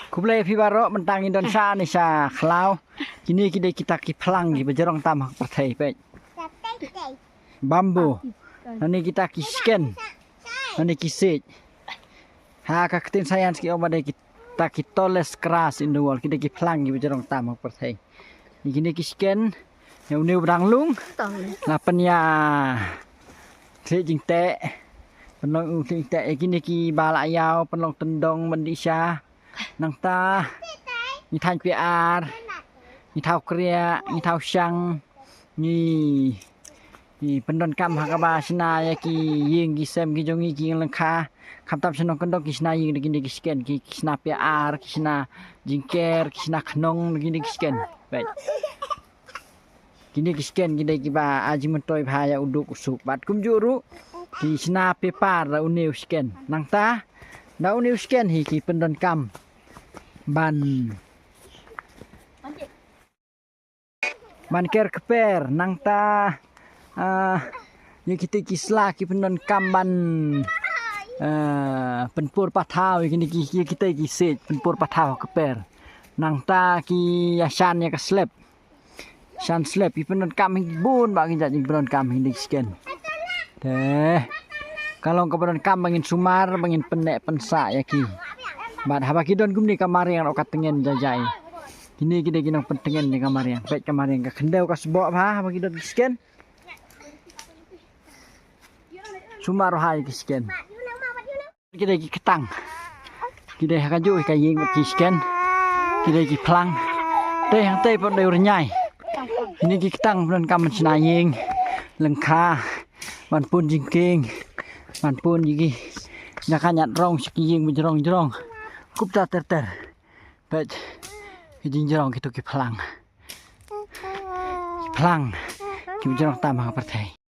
Kublai pibaro mentang Indonesia ni sa khlau. Kini kita pelang di berjerong tamah pertai baik. Bambu. Nanti kita kisken. Nanti kisit. Ha kaketin sayan ski obade kita toles keras in the wall. Kita pelang di berjerong tamah pertai. Kini kisken. Yang ni berang lapan ya. Sejing te. Penong sejing te. Kini ki balak yau penong tendong mendisya. Nang ta ni thanh PR ni thao kria ni thao sang ni pendon kam hakaba sina ya ki ying ki sem ki jongi ki langkha kam tam senong kendok ki sina ying gini ki sken ki sina PR ki sina jingker ki sina khnong gini ki sken baik gini ki sken gini ki ba aji mentoy phaya uduk usuk bat kum juru ki sina PR la uniu sken nang ta da uniu sken hi ki pendon kam ban ker keper nang ta ni kita kislah ki pendon kamban penpur pathau ki kita kisit penpur pathau keper nang ta ki yasan ya keslep san slep ki pendon kam bun ba ki jadi pendon kam hindi sken teh kalau ke pendon kam bangin sumar bangin penek pensa ya ki Bat haba kidon gumni kamari yang okat tengen jajai. Kini kita kinong pentengen di kamari yang. Baik kamari yang kendau kas bawa haba kidon kisken. Sumar rohai kisken. Kita ki ketang. Kita kaju kaying kisken. Kita ki pelang. Teh yang teh pun dah nyai. Ini ki ketang pun kamen senaying. Lengkah. Man pun jingking. Man pun gigi. Nyakanyat rong sikiying berjerong-jerong. Kupta ter baik jinjrong gitu ki pelang ki berjerong tamah pertai